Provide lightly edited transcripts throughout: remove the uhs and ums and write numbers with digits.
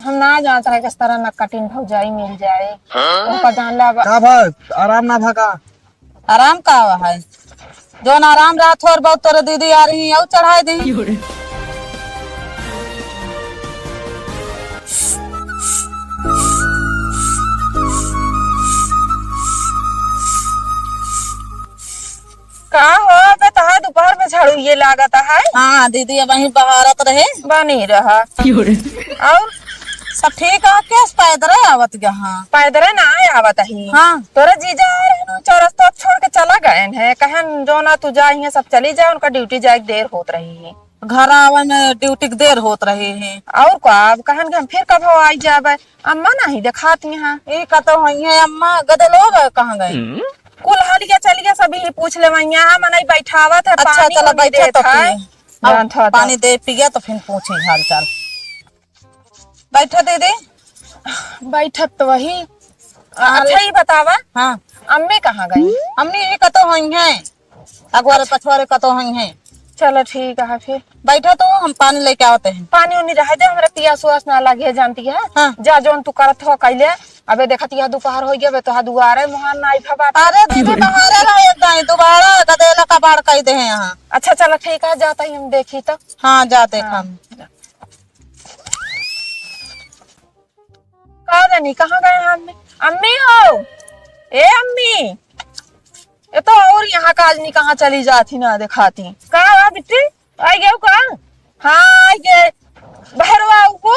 हम ना जानते है किस तरह न कठिन भौजाई मिल जाए। उनका जानला का भाई आराम ना भगा। आराम का है जो ना आराम रात हो और बहुत तोरे दीदी आ रही है चढ़ाई दी। का हो बता दोपहर में झाड़ू ये लागत है। हाँ दीदी अब वहीं बहारत रहे बनी रहा और सब ठीक है। कैसे पैदल आवत यहाँ पैदल ना आवत ही। हाँ तोरे जीजा आ रहे हैं चौरस्ता छोड़ के चला गए हैं कहन जो ना तू जा सब चली जाए उनका ड्यूटी जाए देर होत रही है। घर आवे में ड्यूटी देर होत रही है और कब कहन के हम फिर कब आई जाबे अम्मा नहीं दिखाती हैं। ये कतो है अम्मा गदे लोग कहाँ गए। कुल हालिया चलिया सभी पूछ ले मैया मन बैठावत है। अच्छा चलो बैठे तो है पानी दे पिया तो फिर पूछे हाल चाल। बैठो दीदी। बैठत तो वही। अच्छा ही बतावा हाँ अम्मी कहाँ गई। हमने ये कतो हुई है अगवारे पछवारे कतो हुई है। चलो ठीक है फिर बैठो तो हम पानी लेके आते हैं। पानी उनी रह दे हमरा पियास उस ना लगे जानती है। हाँ। जा जोन तू करत हो कैले अबे देखत यह दोपहर हो गया तो दुआरे मुहान ना आई फबा। अरे दीदी तुम्हारे रहे दाई दोबारा गदेला का बाढ़ कह दे हैं यहाँ। अच्छा चलो ठीक है जाता ही हम देखी तो। हाँ जाते हम। कहाँ गए हैं अम्मी। अम्मी हो ए अम्मी ये तो और यहाँ का आदमी कहाँ चली जाती ना दिखाती। कहा बिट्टी आई गए कहा। हाँ आई गए बहरवा को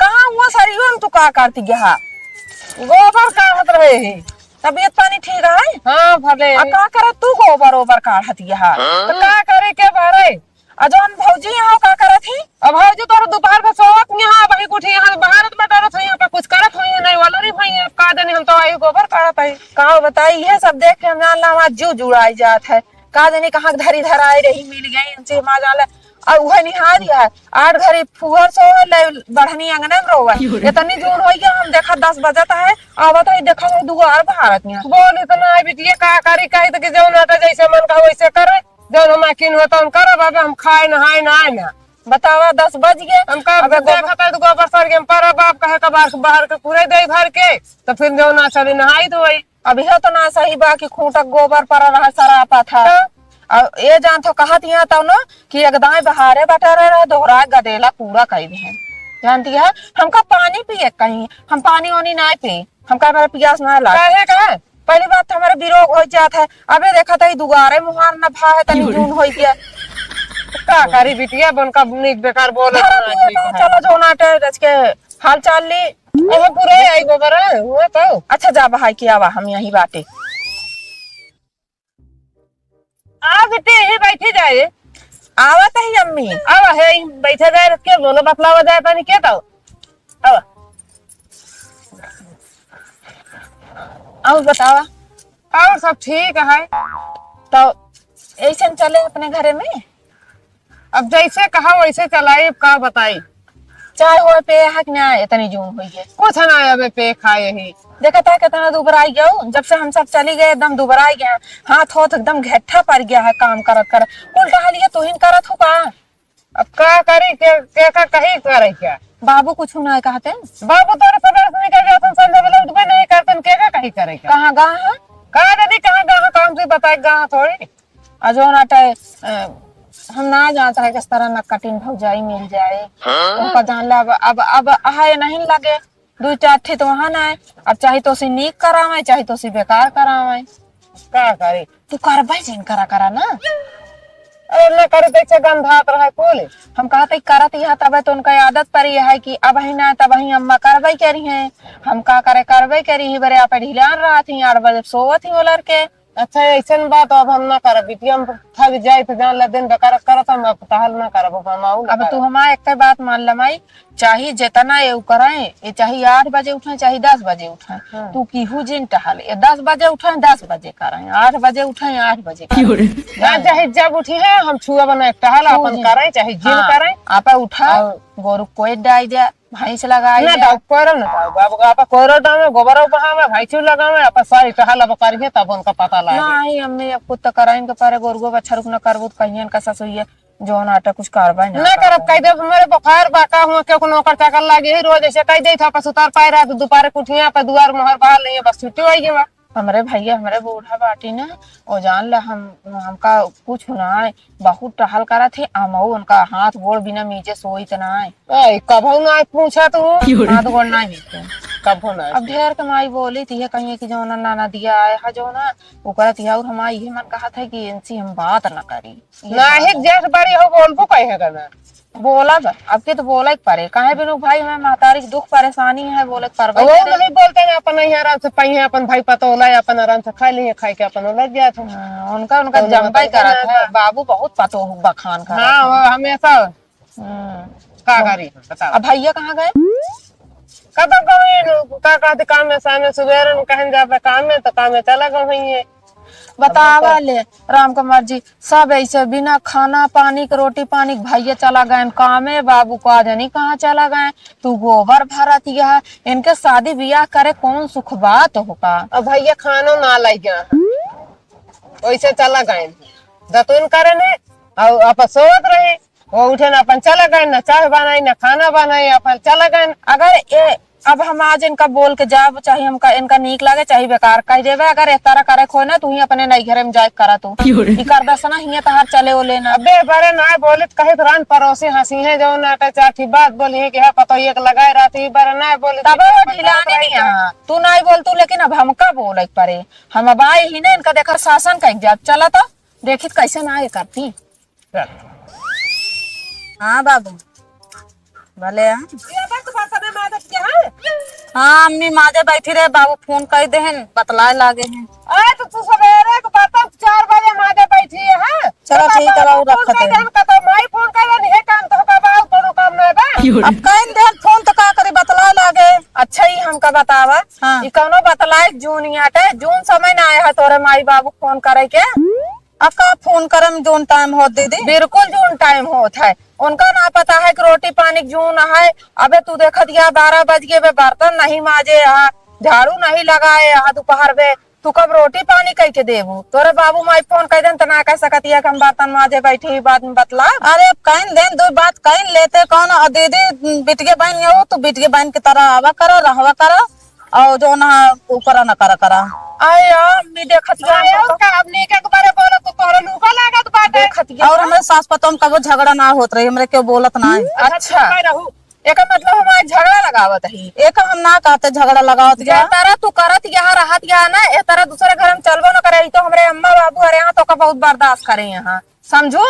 कहाँ हुआ शरीर में तू का करती गया गोबर काढ़त रहे है। तबीयत पानी ठीक है। हाँ भले का करे तू गोबर ओबर काढ़त गया तो का करे के बारे अजोन भौजी यहाँ का करत थी। अब भौजी तो दोपहर का सोवत यहाँ वही कुछ यहाँ बाहर में डरत है यहाँ पे कुछ करत हुई नहीं वाला नहीं भाई का देने हम तो आई गोबर काढ़त है। कहा बताई ये सब देख के हम जान ला हमारा जीव जुड़ाई जात है। का देने कहाँ धरी धराई रही मिल गई इनसे माँ जान और वह निहार दिया है 8 घड़ी फुहर सो बढ़नी अंगने में रोवा इतनी जोर हो गया हम देखा 10 बजता है आवत है देखा दुआर भारत में बोल इतना बिटिया का करी कही तो जो नाटा जैसे मन का वैसे करे जो हम किन होता हम करो बाबा हम खाए नहाए नहाए ना बतावा 10 बज गए हम देखा था तो गोबर सर के पर बाप कहे बाहर के पूरे दे भर के तो फिर जो ना चली नहाई तो वही अभी तो ना सही बा कि खूंटक गोबर पर रहा सरापा था। और ये जान तो कहा दिया तब ना कि एकदम बहारे बटा रहे दोहरा गदेला पूरा कही है जानती है। हमका पानी पिए कहीं हम पानी वानी ना पी हमका मेरा पियास ना लगा। पहली बात तो हमारे विरोग हो जाता है अबे देखा था दुआरे मुहार न भा है तनी जून हो गया का करी बिटिया बन का निक बेकार बोल चलो जो नाटे रच के हाल चाल ली ओह पूरे आई गोबर हुआ तो अच्छा जा बहाई के आवा हम यही बाटे आ बेटे यही बैठी जाए आवत है अम्मी आवा है बैठे जाए के बोलो बतलावा जाए पानी के तो आवा और बतावा और सब ठीक है तो ऐसे चले अपने घरे में। अब जैसे कहा वैसे चलाई का बताई चाहे वो पे है कि ना इतनी जून हुई है कुछ ना अबे पे खाए ही देखा था कितना दुबराई गया जब से हम सब चली गए एकदम दुबराई गया हाथ होत एकदम घेट्ठा पड़ गया है काम करत कर उल्टा हालिया तू ही करत हो का। अब का करे के का कहीं करे क्या बाबू कुछ ना कहते बाबू तोरे प्रदर्शन नहीं कर जाते संजय वाला उठबे नहीं करते के का कहीं करे कहां गा है कहां दादी कहां गा काम से बताए गा थोड़ी अजो नाटा हम ना जानते है किस तरह न कठिन भौजाई मिल जाए। उनका जान ला अब आए नहीं लगे 2-4 ठे तो वहां ना है अब चाहे तो सी नीक करावे चाहे तो सी बेकार करावे का करे तू करबे जिन करा ना अरे न करे तो गंधात रहे कोले हम कहते करत यह तब तो उनका आदत पड़ी है कि अब ही ना तब ही अम्मा करबे करी है हम का करे करबे करी ही बरे आप ढिलान रहा थी 8 बजे सोवत ही ओलर के। अच्छा ऐसा बात अब हम ना करब बिटिया हम थक जाए तो जान ला दिन बेकार करत हम तहल ना करब अब तू हमारा एक बात मान लमाई चाहे जितना ये कराए ये चाहे 8 बजे उठे चाहे 10 बजे उठे तू कीहू जिन टहल 10 बजे उठे 10 बजे कराए 8 बजे उठे 8 बजे चाहे जब उठी है हम छुआ बना टहल अपन कराए चाहे जिन कराए आप उठा गोरु कोई डाई जा भैंस लगाई ना डाउ कोरो ना बाबू आपा कोरो डामे गोबर बहावे भैंसू लगावे आपा सारी टहल अब करिए तब उनका पता लागे नहीं अम्मी अब कुछ तो कराइन के पारे गोरगो बछर न करबो कहियन का ससुइया जौन आटा कुछ कार्रवाई ना ना करब कह दे मेरे बुखार बाका हुआ के को नौकर चाकर लागे ही रोज ऐसे कह दे था पस उतार पाए रहा दोपहर कुठिया पे दुआर मोहर बाहर नहीं बस छुट्टी हो गई बा हमरे भैया हमरे बूढ़ा बाटी ना ओ जान ला हमका कुछ ना है बहुत टहल करा थे अमऊ उनका हाथ गोड़ बिना मीजे सोई ना है ए कभू ना पूछा तू हाथ गोड़ ना है कभू ना अब ढेर कमाई बोली थी कहीं की जो नाना दिया आया है जो ना वो कहती है और हमारा ये मन कहा था कि इनसे हम बात ना करी ना ही जेठ बड़ी हो बोलबो कहे करना बोला बा अब के तो बोला ही परे काहे बिनु भाई मैं महतारी की दुख परेशानी है बोले पर वो नहीं बोलते ना अपन नहीं आराम से पहिए अपन भाई पतोला अपन आराम से खा लिए खाई के अपन लग गया था उनका उनका जंपा ही करा था बाबू बहुत पतो बखान कर हाँ वो हमेशा का करी बता अब भैया कहाँ गए कब गए का कहते काम में सामने सुबह कहन जावे काम में तो काम में चला गए बतावा ले राम कुमार जी सब ऐसे बिना खाना पानी के रोटी पानी के भैया चला गए कामे बाबू को आज नहीं कहाँ चला गए तू गोबर भरत है इनके शादी ब्याह करे कौन सुख बात होगा अब भैया खानो ना लाई गया वैसे चला गए दतुन करे ने और अपन सोत रहे वो उठे ना अपन चला गए ना चाय बनाई ना खाना बनाई अपन चला गए अगर ये अब हम आज इनका बोल के जाब चाहे हमका इनका नीक लागे चाहे बेकार कह देवे अगर इस तरह करे खो ना तू ही अपने नई घरे में जाए करा तू ई कर दसना हिया तहार चले ओ लेना अबे बड़े ना बोले कहे रान पड़ोसी हंसी है जो नाटा चाठी बात बोली है कि है पतो एक लगाए रहती बड़े ना बोले तब वो ढिलाने नहीं आ तू नहीं बोल तू लेकिन अब हमका बोल परे हम अब आए ही ना इनका देखा शासन कहीं जाब चला तो देखित कैसे ना ये करती हाँ बाबू भले हाँ अम्मी माजे बैठी रहे बाबू फोन कर दे बतलाए लागे हैं अरे तो तू सवेरे को बात 4 बजे माजे बैठी है चलो ठीक है बाबू रखते हैं हम कहतो माई फोन कर नहीं काम तो का बाल तो काम नहीं बा अब कहीं दे फोन तो का करे बतलाए लागे अच्छा ही हमका बतावा हाँ। ई कौनो बतलाए जून आटे जून समय ना आया है तोरे माई बाबू फोन करे के अब का फोन करम जोन टाइम हो दीदी बिल्कुल जून टाइम होता है उनका ना पता है कि रोटी पानी जून है अबे तू देखा दिया 12 बज गए बर्तन नहीं माजे यहाँ झाड़ू नहीं लगाए यहाँ दोपहर में तू कब रोटी पानी कह के देबू तोरे बाबू माई फोन कह देन तो ना कह सकती है कि हम बर्तन माजे बैठी बाद में बतला अरे अब कहीं देन दो बात कहीं लेते कौन दीदी बिटिया बहन हो तो बिटिया बहन की तरह आवा करो रहवा करो और जो ना ऊपर ना करा आया मी देखत और हमारे सास पतो हम कबो झगड़ा ना होत रही हमरे क्यों बोलत ना है अच्छा एक मतलब हमारे झगड़ा लगावत है एक हम ना कहते झगड़ा लगावत जे तरह तू करत यहाँ रहत यहाँ ना ए तरह दूसरे घर में चलबो न करे तो हमरे अम्मा बाबू अरे यहाँ तो का बहुत बर्दाश्त करे यहाँ समझो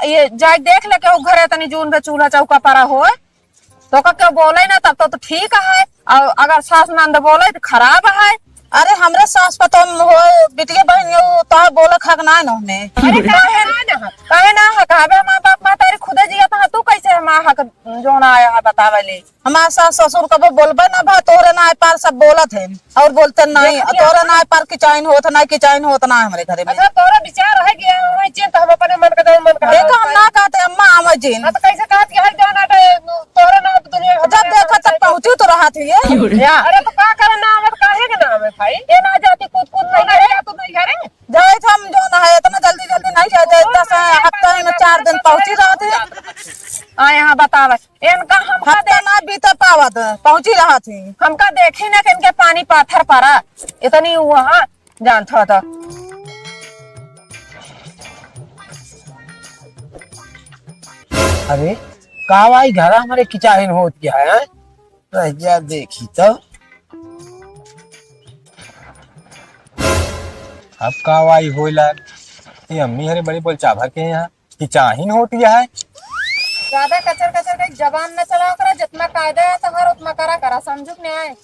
ये जाके देख ले के घरे तनी जून पे चूल्हा चौका पड़ा हो तो का क्यों बोले ना तब तो ठीक है और अगर सास नंद बोले तो खराब है अरे हमरे सास पतो हो बिटिया बहन हो तो बोले खक ना हमें अरे काहे ना है कहबे मां बाप मां तेरी खुदे जिया तो तू कैसे मां हक जो ना आया है बतावे ले हमारे सास ससुर कबो बोलबे ना भा तोरे ना पार सब बोलत है और बोलते नहीं तोरे ना पार किचाइन होत ना किचाइन होत ना हमारे घरे में अच्छा तोरा विचार है कि मैं चिंत हम अपने मन का मन का देखो हम ना कहते अम्मा आम जीन तो कैसे कहत कि हर जाना तोरा ना दुनिया जब देखा तब पहुंची तो रहा थी ये अरे तो का करे ना मत काहे के नाम है भाई ये ना जाती कूद कूद नहीं करे तू नहीं करे जाए हम जो ना है इतना जल्दी जल्दी नहीं जाते 10 हफ्ते में 4 दिन पहुंची रहा थे आ यहाँ बतावे इनका हमका हफ्ता ना बीते पावत पहुंची रहा थी हमका देखी ना कि इनके पानी पाथर पड़ा इतनी वहाँ जानता था अरे कावाई घर हमारे किचाहिन होत क्या है रहिया देखी तो अब कावाई होइला ये अम्मी हरे बड़े बोल चाभर के यहाँ किचाहिन होती है ज्यादा कचर कचर का जबान न चलाओ करा जितना कायदा है तुम्हारा उतना करा समझो नहीं आए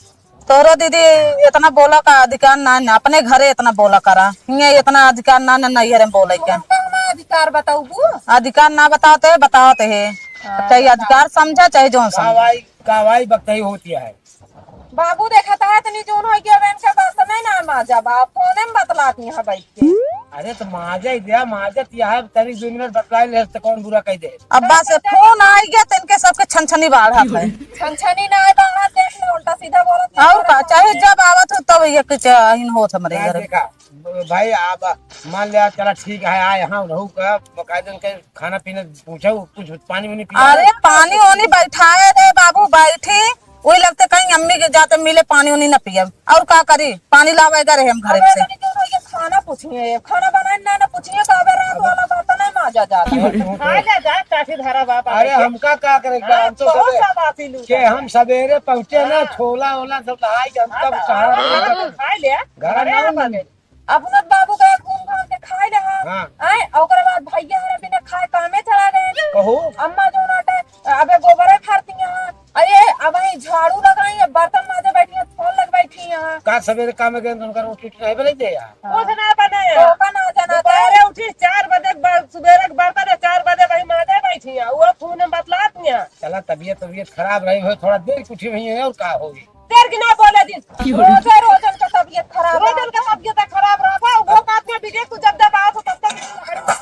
तोरो दीदी इतना बोला का अधिकार ना न अपने घरे इतना बोला करा ये इतना अधिकार ना नहीं है बोले क्या अधिकार बताऊ अधिकार ना बताते है चाहे अधिकार समझा चाहे जो समझा कावाई बकई होती है बाबू देखा था इतनी जून हो गया बहन के पास नहीं ना माजा बाप फोने में बतलाती है बैठ के अरे तो माजा ही दिया माजा तिया तनी 2 मिनट बतला ले तो कौन बुरा कह दे अब बस फोन आई गया तो इनके सबके छनछनी बाढ़ है छनछनी ना आए तो देख ले उल्टा सीधा बोलत और का चाहे जब आवत हो तब ये किचाहिन होत हमरे घरे देखा भाई आप मान लिया चला ठीक है आए यहाँ रहू का बकायदे के खाना पीना पूछो कुछ पानी वानी पिया अरे पानी वानी बैठाए रे बाबू बैठी वही लगते कहीं अम्मी के जाते मिले पानी वानी न पिए और का करी पानी लावेगा रहे हम घर अबे से तनी क्यों नहीं खाना पूछिए खाना बनाए ना पूछिए काबे रात वाला बर्तन नहीं माजा जाता खा ले जा काफी धारा बाप अरे हमका क्या करेगा हम तो बहुत सबे- सा बात ही लू के हम सवेरे पहुँचे ना छोला ओला सब नहाई के हम तब कहा खा ले घर ना बने अपना बाबू का घूम घाम के खाए रहा हाँ। आए ओकरे बाद भैया हरे बिना खाए कामे चला गए कहू अम्मा जो नाटे अबे गोबरे फाड़ती हैं अरे अब वही झाड़ू लगाई है बर्तन माजे बैठी है फोन लग बैठी है का सवेरे काम गए तो उनका रोटी नहीं बने दे यार कुछ ना बने टोका ना जाना दोपहरे उठी 4 बजे सुबेरे के बर्तन है 4 बजे वही माजे बैठी है वो फोन में बतलाती है चला तबीयत खराब रही हो थोड़ा देर कुछ हुई है और का होगी देर की ना बोले दिन रोजे रोजन का तबीयत खराब रोजन का तबीयत खराब रहा था वो बात में बिगड़ तू जब जब आत तब तक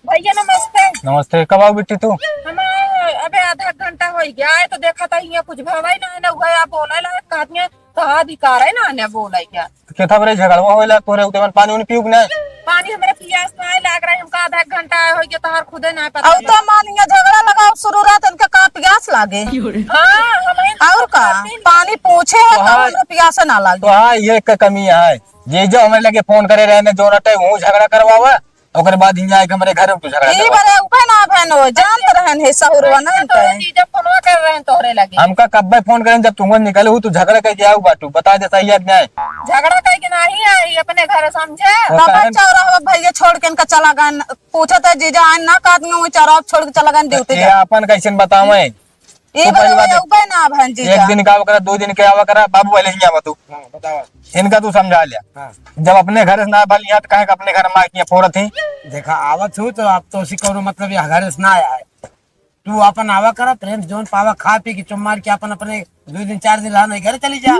भैया नमस्ते नमस्ते कब आओ बिट्टी तू हम आए अबे आधा घंटा हो गया है तो देखा था यहाँ कुछ भवाई ना हुआ या बोला ला कहतियां कहा अधिकार है ना बोला क्या के था बरे झगड़वा होइला तोरे उते मन पानी उनी पीऊ ना पानी हमारे पियास नहीं लग रहा है हमका आधा घंटा हो गया तो हर खुदे नहीं पता और तो मानिया झगड़ा लगाओ शुरू रात इनका का प्यास लागे हाँ हमें और का पानी पूछे है तो हाँ। हमने प्यास ना तो लागे हाँ ये एक कमी है ये जो हमारे लगे फोन करे रहने जो रटे वो झगड़ा करवावा ओकर बाद ही आए के हमारे घर में तू झगड़ा ई करवा बरे ऊपर ना बहन हो जानत रहन है सहुरवा ना तो जब फोनवा कर रहे हैं तोहरे लगे हमका कब्बे फोन करें जब तुम निकले हो तू झगड़ा करके आओ बाटू बता दे सही है कि नहीं झगड़ा करके नहीं आई अपने घर समझे वो बाबा कहन- चौरा भैया छोड़ के इनका चला गए पूछा था जीजा आइन ना काट वो चौरा छोड़ के चला गए ड्यूटी ये अपन कैसे बतावे ई तो पहली बात बरे है- ऊपर ना बहन जीजा एक दिन का आवा करा 2 दिन के आवा करा बाबू वाले ही आवा तू हाँ बताओ इनका तू समझा लिया हाँ जब अपने घर से ना भल यहाँ तो कहे कि अपने घर में आके फोरत ही देखा आवत हो तो आप तो उसी करो मतलब ये घर से ना आया है तू अपन आवा करा प्रेम जोन पावा खा पी के चुम मार के अपन अपने 2 दिन 4 दिन रहना घर चली जा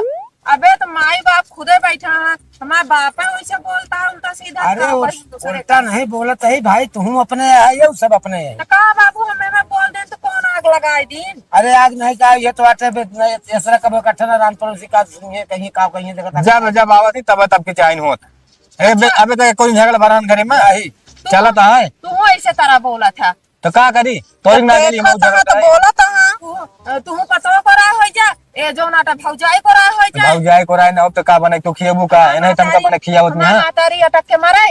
अबे तो माई बाप खुदे बैठा है हमारे बाप है वैसे बोलता है उल्टा सीधा अरे का भाई दूसरे उल्टा नहीं बोलत है भाई तू अपने है ये सब अपने है तो कहा बाबू हमें मैं बोल दे तो कौन आग लगाए दिन अरे आज नहीं कहा ये तो आटे ऐसा कब इकट्ठा ना रान पड़ोसी का सुनिए कहीं का कहीं देखा जब जब आवा थी तब तब के चाइन होत अबे तो कोई झगड़ा भरान करे में आई चला था है तू ऐसे तरह बोला था तो का करी तोरी ना गेली हम झगड़ा तो करे बोला था तू पतो करा हो जा ए जो नाटा भौजाई करा हो जा भाऊ जाए को राय ना अब तो का बने तू खियाबू का नहीं तम का बने खियावत नहीं है मातारी अटक के मरे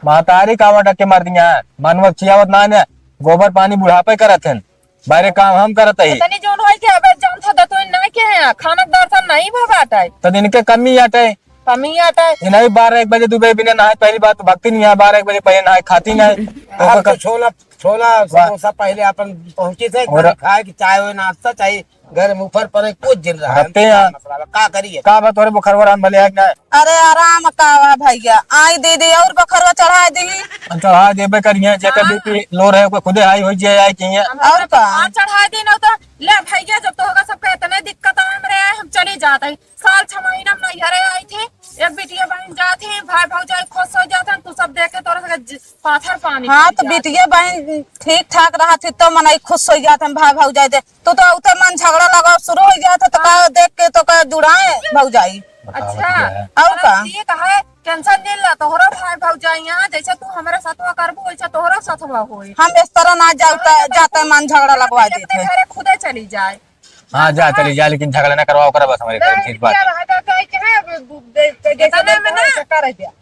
मातारी कावा टके मार दिया मानव खियावत ना ने गोबर पानी बुढ़ापे करत हन बाहरे काम हम करत ही तनी जोन होई के अबे जान था तो ना के है खाना दर्शन नहीं भबाटा है तो इनके कमी आटे कमी आता है इन्हें 12-1 बजे दुबई बिना नहाए पहली बात तो भक्ति नहीं है 12-1 बजे पहले नहाए खाती नहीं अब तो छोला छोला समोसा पहले अपन पहुंचे थे और- खाए कि चाय हो नाश्ता चाहिए घर में ऊपर पर कुछ गिर रहा है रखते हैं। का करिए का बात तोरे बुखार वरान भले है कि नहीं अरे आराम कावा भैया आई दीदी और बखरवा चढ़ा दी तो हाँ देबे करिए जेकर बीपी लो रहे को खुदे हाई होई जाए आई चाहिए और का आज चढ़ा दी ना तो ले भैया जब तो होगा सबका इतने दिक्कत है हमरे हम चली जाते हैं साल 6 महीना में नैहरे आई थी एक बिटिया बहन जाती भाई भौजाई खुश हो जाते तू सब देखे तोरा से पाथर पानी हाँ पी तो जात। बिटिया बहन ठीक ठाक रहा थी तो मन खुश हो जाते भाई भौजाई दे तो उते मन झगड़ा लगा शुरू हो जाता तो का देख के तो का जुड़ाए भौजाई अच्छा और का ये कहा टेंशन नहीं ला तोहरा भाई भौजाई यहाँ जैसे तू हमारे साथवा करबो वैसे तोहरा साथवा होई हम इस तरह ना जाते मन झगड़ा लगवा अपने देते घरे खुदे चली जाए हाँ जा चली जा लेकिन झगड़ा ना करवाओ करा बस हमारे घर की बात इतने में ना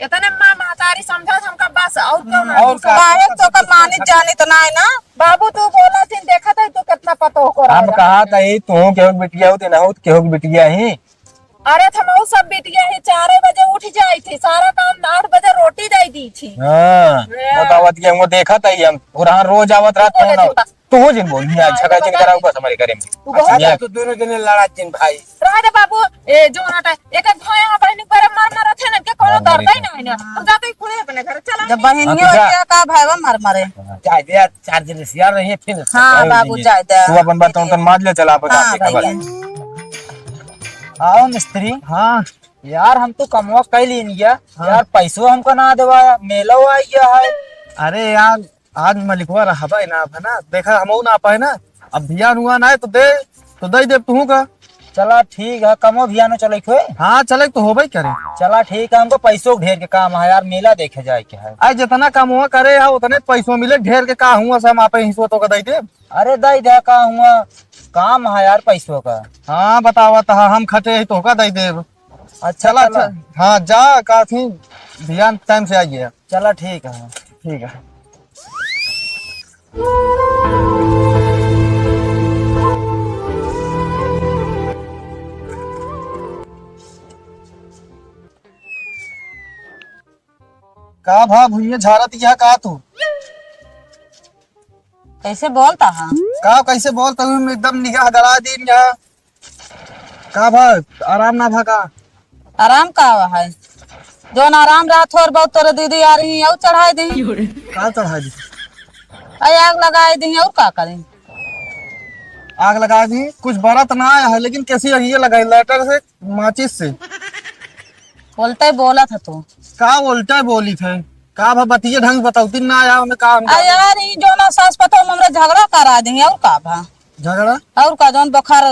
इतने माँ महतारी समझा हमका बस और क्यों ना और का काहे तो का मानी जानी तो ना है ना बाबू तू बोला थी देखा था तू कितना पतो को हम कहा था ही तू केहू के बिटिया हो ना हो केहू के बिटिया ही अरे थमऊ सब बिटिया ही 4 बजे उठ जाई थी सारा काम 8 बजे रोटी दे दी थी हाँ बतावत के वो देखा था ही हम और हाँ रोज आवत रात फोन आवत तू हो जिन बोल दिया झगड़ा जिन कराओ बस हमारे घर में अच्छा तो दोनों जने लड़ा चिन भाई राधे बाबू ए जो नाटा एक भाई यहाँ बहन पर मार थे ना के कोनो दर्द ही नहीं ना हम जाते ही खुले अपने घर चला जब बहनियों हाँ, तो क्या का भाईवा मार मारे चाय दिया 4 दिन से यार रही फिर हाँ बाबू जाए दे तू अपन बर्तन उतन मार ले चला अपन हाँ खबर भैया आओ मिस्त्री हाँ यार हम तो कमवा कई लीन गया यार पैसों हमको ना देवाया मेला आई गया है। अरे यार आज मलिकवा रहा है ना देखा हम ना पाए ना अब ध्यान हुआ ना है तो दे दे तू का चला ठीक है, कमो भी आनो चले खोए। हाँ चले तो हो भाई करे। चला ठीक है, हमको पैसों के ढेर के काम है यार, मेला देखे जाए के है। आज जितना कम हुआ करे है उतने पैसों मिले, ढेर के का हुआ सब आप हिस्सों तो दे दे। अरे दई दे का हुआ, काम है यार पैसों का। हाँ बतावा तो हम खटे ही तो का दे दे। अच्छा चला चला हाँ जा काफी ध्यान टाइम से आइए। चला ठीक है। ठीक है। का भा भुइया झाड़ा दिया का तू कैसे बोलता है? का कैसे बोलता हूँ एकदम निगाह गड़ा दी यहाँ। का भा आराम ना भा का आराम का है? जो न आराम रहा थोड़ बहुत तोरे दीदी आ रही है, और चढ़ाई दी, का चढ़ा दी आग लगाई दी, और का करें? आग लगा दी। कुछ बड़ा तो ना आया है लेकिन कैसी ये लगाई लाइटर से माचिस से। उल्टे बोला था तू। का उल्टा बोली थे का भा बतिये ढंग बताऊती ना आया हमें का हम यार ये जो ना सास पता हमरे झगड़ा करा देंगे, और का भा? झगड़ा। और का जोन बुखार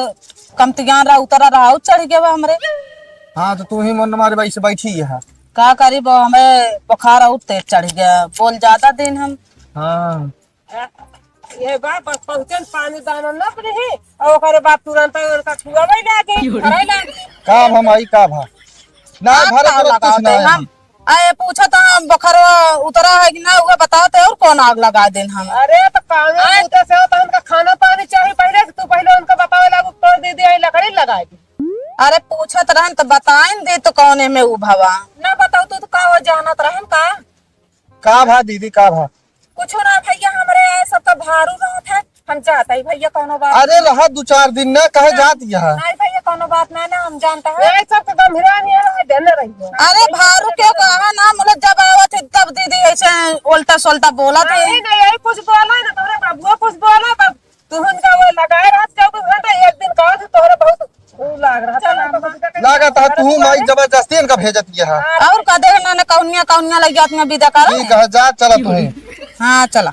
कमतियान रहा उतरा रहा और चढ़ गया बा हमरे। हाँ तो तू ही मन मारे भाई से बैठी है। का करी बो, हमें बुखार और तेज चढ़ गया, बोल ज्यादा दिन हम। हाँ ये बात बस पहुंचन पानी दाना न रहे और ओकरे बाद तुरंत उनका छुआवे लागे करे लागे। का भा माई का भा ना आप भरे का तुरंत कुछ लगाते ना हम? आए पूछा तो हम बुखार उतरा है कि ना, वो बताते और कौन आग लगा देन हम? अरे तो कांगे दूते से तो उनका खाना पानी चाहिए पहले, तू पहले उनका बतावे लागू तोड़ दे दे लकड़ी लगा दी। अरे पूछत रहन तो बताइन दे तो कौने में उ भवा। ना बताओ तो का हो जानत रहन का भा दीदी का भा। कुछ ना भैया, हमरे सब तो भारू रहत है, हम चाहते ही भैया कोनो बात अरे रहा 2-4 दिन ना कहे जात यहाँ। नहीं भैया, कोनो बात ना हम जानता है। ये सब तो गंभीरा नहीं है, देने रही है। अरे भारू क्यों कहा ना, मतलब जब आवत है तब दीदी ऐसे उल्टा सुल्टा बोला थे। नहीं नहीं यही कुछ बोला है ना तोरे बाबुआ कुछ बोला बस तू उनका वो लगाए रात 24 घंटा एक दिन कहा था तोरे बहुत वो लाग रहा था। लागत है तू माई जबरदस्ती इनका भेजत यहाँ। और का देख ना कौनिया कौनिया लग जात में विदा करो। ठीक है जा चला तू। हाँ चला।